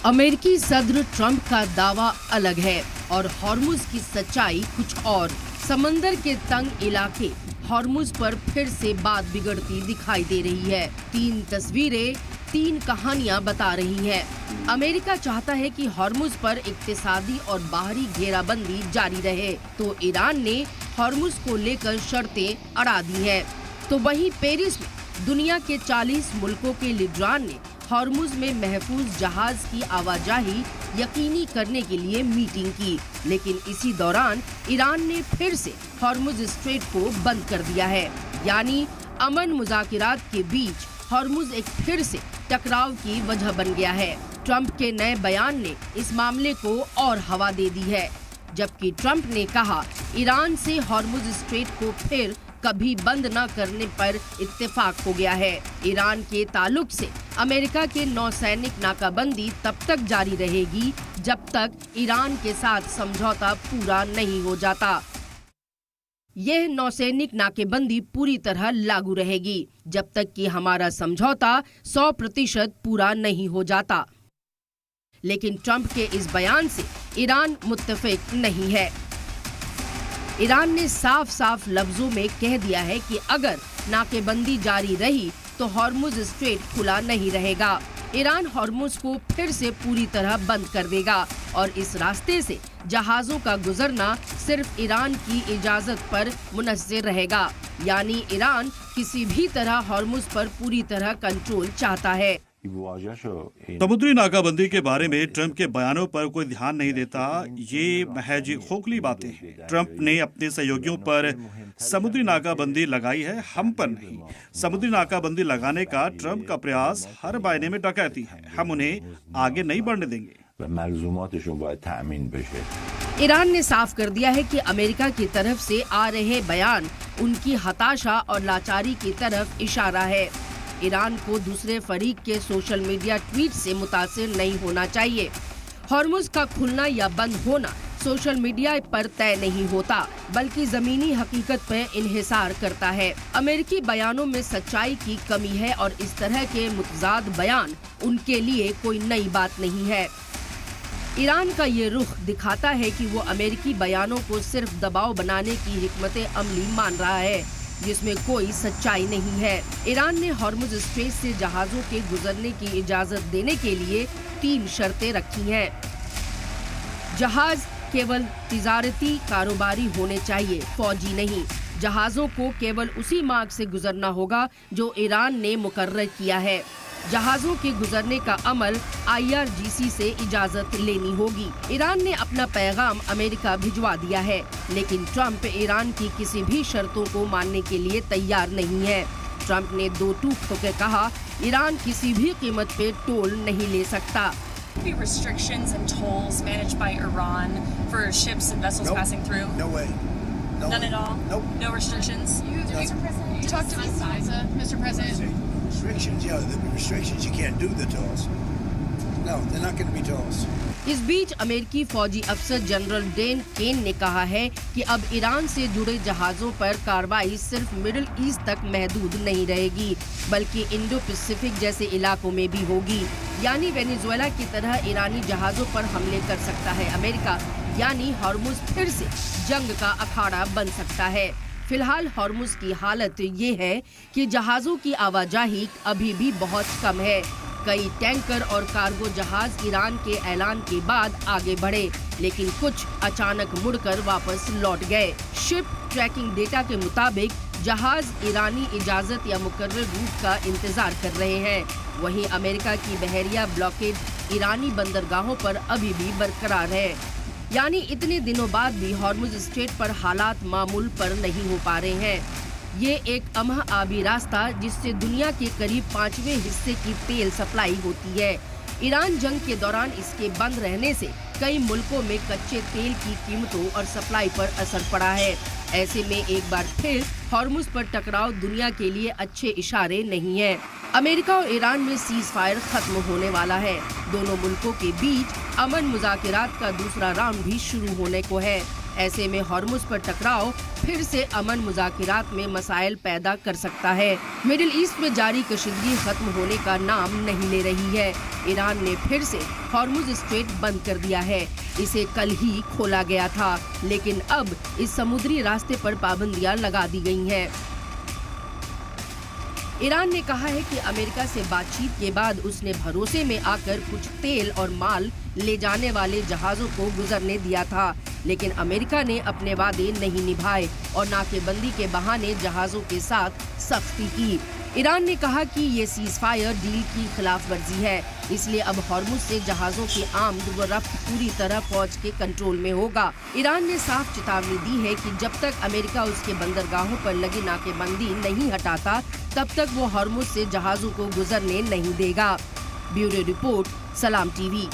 अमेरिकी सदर ट्रंप का दावा अलग है और हॉर्मुज की सच्चाई कुछ और। समंदर के तंग इलाके हॉर्मुज पर फिर से बात बिगड़ती दिखाई दे रही है। 3 तस्वीरें 3 कहानियां बता रही हैं। अमेरिका चाहता है कि हॉर्मुज पर इक्तिसादी और बाहरी घेराबंदी जारी रहे, तो ईरान ने हॉर्मुज को लेकर शर्तें अड़ा दी है। तो वहीं पेरिस में दुनिया के 40 मुल्कों के लीडरान ने हॉर्मुज में महफूज जहाज की आवाजाही यकीनी करने के लिए मीटिंग की, लेकिन इसी दौरान ईरान ने फिर से हॉर्मुज स्ट्रेट को बंद कर दिया है। यानी अमन मुज़ाकिरात के बीच हॉर्मुज एक फिर से टकराव की वजह बन गया है। ट्रंप के नए बयान ने इस मामले को और हवा दे दी है, जबकि ट्रंप ने कहा ईरान से हॉर्मुज स्ट्रेट को फिर कभी बंद न करने पर इत्तेफाक हो गया है। ईरान के ताल्लुक से अमेरिका के नौसैनिक नाकाबंदी तब तक जारी रहेगी जब तक ईरान के साथ समझौता पूरा नहीं हो जाता। यह नौसैनिक नाकेबंदी पूरी तरह लागू रहेगी जब तक कि हमारा समझौता 100% पूरा नहीं हो जाता। लेकिन ट्रंप के इस बयान से ईरान मुत्तफिक नहीं है। ईरान ने साफ साफ लफ्जों में कह दिया है कि अगर नाकेबंदी जारी रही तो हॉर्मुज स्ट्रेट खुला नहीं रहेगा। ईरान हॉर्मुज को फिर से पूरी तरह बंद कर देगा और इस रास्ते से जहाजों का गुजरना सिर्फ ईरान की इजाजत पर मुनहसर रहेगा। यानी ईरान किसी भी तरह हॉर्मुज पर पूरी तरह कंट्रोल चाहता है। समुद्री नाकाबंदी के बारे में ट्रंप के बयानों पर कोई ध्यान नहीं देता। ये महज खोखली बातें हैं। ट्रंप ने अपने सहयोगियों पर समुद्री नाकाबंदी लगाई है, हम पर नहीं। समुद्री नाकाबंदी लगाने का ट्रंप का प्रयास हर मायने में डकैती है। हम उन्हें आगे नहीं बढ़ने देंगे। ईरान ने साफ कर दिया है कि अमेरिका की तरफ से आ रहे बयान उनकी हताशा और लाचारी की तरफ इशारा है। ईरान को दूसरे फरीक के सोशल मीडिया ट्वीट से मुतासिर नहीं होना चाहिए। हॉर्मुज का खुलना या बंद होना सोशल मीडिया पर तय नहीं होता, बल्कि जमीनी हकीकत पर इन्हिसार करता है। अमेरिकी बयानों में सच्चाई की कमी है और इस तरह के मुतजाद बयान उनके लिए कोई नई बात नहीं है। ईरान का ये रुख दिखाता है कि वो अमेरिकी बयानों को सिर्फ दबाव बनाने की हिकमत अमली मान रहा है, जिसमें कोई सच्चाई नहीं है। ईरान ने हॉर्मुज स्ट्रेट से जहाजों के गुजरने की इजाजत देने के लिए 3 शर्तें रखी हैं। जहाज केवल तिजारती कारोबारी होने चाहिए, फौजी नहीं। जहाजों को केवल उसी मार्ग से गुजरना होगा जो ईरान ने मुकर्रर किया है। जहाजों के गुजरने का अमल IRGC से इजाजत लेनी होगी। ईरान ने अपना पैगाम अमेरिका भिजवा दिया है, लेकिन ट्रंप ईरान की किसी भी शर्तों को मानने के लिए तैयार नहीं है। ट्रंप ने 2 टूक ठोके कहा ईरान किसी भी कीमत पे टोल नहीं ले सकता। Restrictions and tolls managed by Iran for ships and vessels passing through? No way. No None way. at all? Nope. No restrictions? Mr. President, you talked to Mr. President. Restrictions, yeah, there'll be restrictions. You can't do the tolls. No, they're not going to be tolls. इस बीच अमेरिकी फौजी अफसर general Dane केन ने कहा है कि अब Iran से जुड़े जहाजों पर कार्रवाई सिर्फ मिडिल ईस्ट तक महदूद नहीं रहेगी, बल्कि इंडो पैसिफिक जैसे इलाकों में भी होगी। यानी वेनेजुएला की तरह ईरानी जहाजों पर हमले कर सकता है अमेरिका। यानी हॉर्मुज फिर से जंग का अखाड़ा बन सकता है। फिलहाल हॉर्मुज की हालत ये है कि जहाजों की आवाजाही अभी भी बहुत कम है। कई टैंकर और कार्गो जहाज ईरान के ऐलान के बाद आगे बढ़े, लेकिन कुछ अचानक मुड़कर वापस लौट गए। शिप ट्रैकिंग डेटा के मुताबिक जहाज ईरानी इजाजत या मुकर्रर रूट का इंतजार कर रहे हैं। वहीं अमेरिका की बहरिया ब्लॉकेड ईरानी बंदरगाहों पर अभी भी बरकरार है। यानी इतने दिनों बाद भी हॉर्मुज स्ट्रेट पर हालात मामूल पर नहीं हो पा रहे हैं। ये एक अमह आबी रास्ता जिससे दुनिया के करीब 5वें हिस्से की तेल सप्लाई होती है। ईरान जंग के दौरान इसके बंद रहने से कई मुल्कों में कच्चे तेल की कीमतों और सप्लाई पर असर पड़ा है। ऐसे में एक बार फिर हॉर्मुज पर टकराव दुनिया के लिए अच्छे इशारे नहीं है। अमेरिका और ईरान में सीज फायर खत्म होने वाला है। दोनों मुल्कों के बीच अमन मुज़ाकिरात का दूसरा राउंड भी शुरू होने को है। ऐसे में हॉर्मुज पर टकराव फिर से अमन मुज़ाकिरात में मसाइल पैदा कर सकता है। मिडिल ईस्ट में जारी कशीदगी खत्म होने का नाम नहीं ले रही है। ईरान ने फिर से हॉर्मुज स्ट्रेट बंद कर दिया है। इसे कल ही खोला गया था, लेकिन अब इस समुद्री रास्ते पर पाबंदियां लगा दी गई हैं। ईरान ने कहा है कि अमेरिका से बातचीत के बाद उसने भरोसे में आकर कुछ तेल और माल ले जाने वाले जहाजों को गुजरने दिया था, लेकिन अमेरिका ने अपने वादे नहीं निभाए और नाकेबंदी के बहाने जहाजों के साथ सख्ती की। ईरान ने कहा कि ये सीज़फायर डील की खिलाफ वर्जी है, इसलिए अब हॉर्मुज से जहाजों की आमद व रफ्त पूरी तरह फौज के कंट्रोल में होगा। ईरान ने साफ चेतावनी दी है कि जब तक अमेरिका उसके बंदरगाहों पर लगी नाकेबंदी नहीं हटाता, तब तक वो हॉर्मुज से जहाजों को गुजरने नहीं देगा। ब्यूरो रिपोर्ट, सलाम टीवी।